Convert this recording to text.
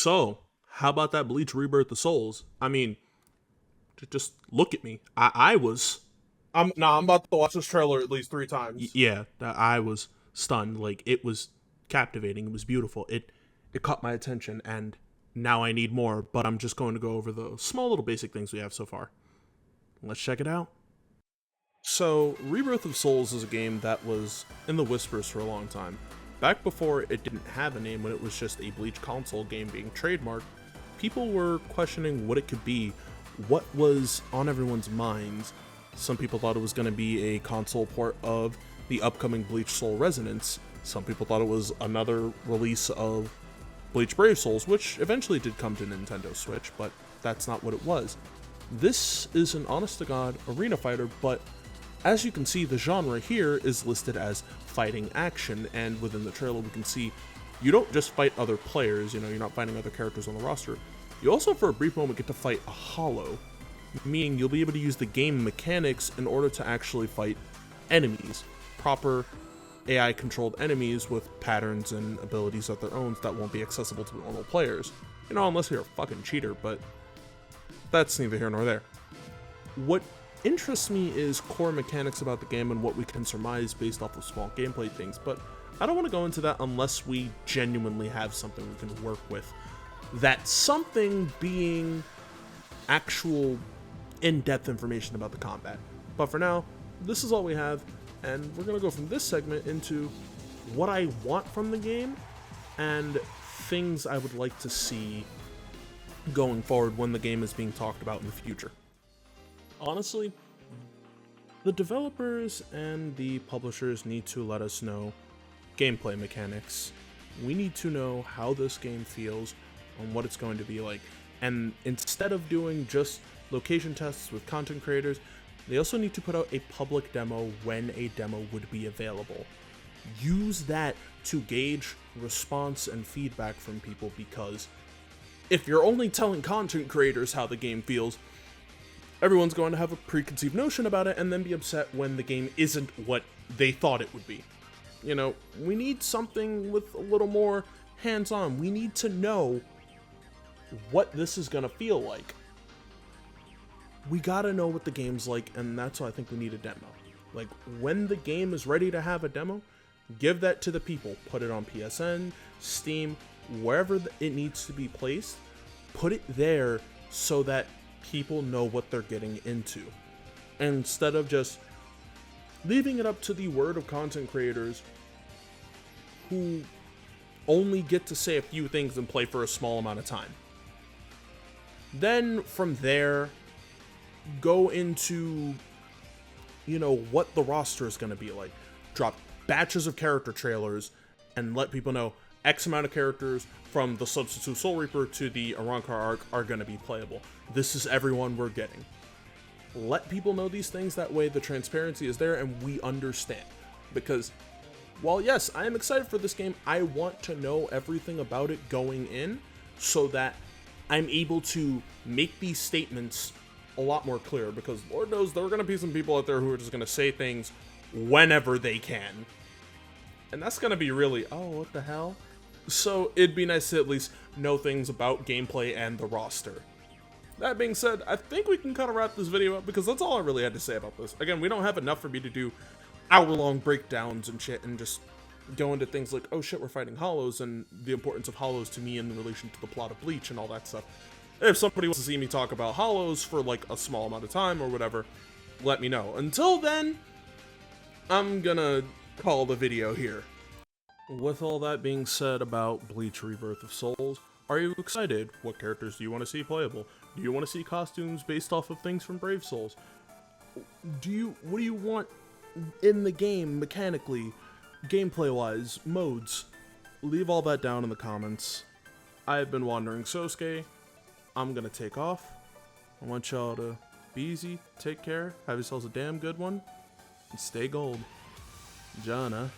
So, how about that Bleach Rebirth of Souls? I mean, just look at me. I was, I'm about to watch this trailer at least three times. yeah, I was stunned. Like, it was captivating. It was beautiful. It caught my attention, and now I need more. But I'm just going to go over the small little basic things we have so far. Let's check it out. So, Rebirth of Souls is a game that was in the whispers for a long time. Back before it didn't have a name, when it was just a Bleach console game being trademarked, people were questioning what it could be, what was on everyone's minds. Some people thought it was going to be a console port of the upcoming Bleach Soul Resonance. Some people thought it was another release of Bleach Brave Souls, which eventually did come to Nintendo Switch, but that's not what it was. This is an honest-to-God arena fighter, but as you can see, the genre here is listed as fighting action, and within the trailer we can see you don't just fight other players, you're not fighting other characters on the roster. You also, for a brief moment, get to fight a hollow, meaning you'll be able to use the game mechanics in order to actually fight enemies, proper AI-controlled enemies with patterns and abilities of their own that won't be accessible to normal players. Unless you're a fucking cheater, but that's neither here nor there. What interests me is core mechanics about the game and what we can surmise based off of small gameplay things, but I don't want to go into that unless we genuinely have something we can work with. That something being actual in-depth information about the combat. But for now, this is all we have, and we're going to go from this segment into what I want from the game and things I would like to see going forward when the game is being talked about in the future. Honestly, the developers and the publishers need to let us know gameplay mechanics. We need to know how this game feels and what it's going to be like. And instead of doing just location tests with content creators, they also need to put out a public demo when a demo would be available. Use that to gauge response and feedback from people, because if you're only telling content creators how the game feels, everyone's going to have a preconceived notion about it and then be upset when the game isn't what they thought it would be. We need something with a little more hands-on. We need to know what this is going to feel like. We gotta know what the game's like, and that's why I think we need a demo. Like, when the game is ready to have a demo, give that to the people. Put it on PSN, Steam, wherever it needs to be placed. Put it there so that people know what they're getting into, instead of just leaving it up to the word of content creators who only get to say a few things and play for a small amount of time. Then from there, go into what the roster is going to be like. Drop batches of character trailers and let people know X amount of characters from the Substitute Soul Reaper to the Arrancar arc are going to be playable. This is everyone we're getting. Let people know these things, that way the transparency is there and we understand. Because while yes, I am excited for this game, I want to know everything about it going in so that I'm able to make these statements a lot more clear, because Lord knows there are going to be some people out there who are just going to say things whenever they can. And that's going to be really, oh, what the hell? So it'd be nice to at least know things about gameplay and the roster. That being said, I think we can kind of wrap this video up, because that's all I really had to say about this. Again, we don't have enough for me to do hour-long breakdowns and shit and just go into things like, oh shit, we're fighting hollows, and the importance of hollows to me in relation to the plot of Bleach and all that stuff. If somebody wants to see me talk about hollows for like a small amount of time or whatever, let me know. Until then, I'm gonna call the video here. With all that being said about Bleach Rebirth of Souls, are you excited? What characters do you want to see playable? Do you want to see costumes based off of things from Brave Souls? What do you want in the game mechanically, gameplay-wise, modes? Leave all that down in the comments. I've been Wandering Sosuke. I'm gonna take off. I want y'all to be easy, take care, have yourselves a damn good one, and stay gold. Jana.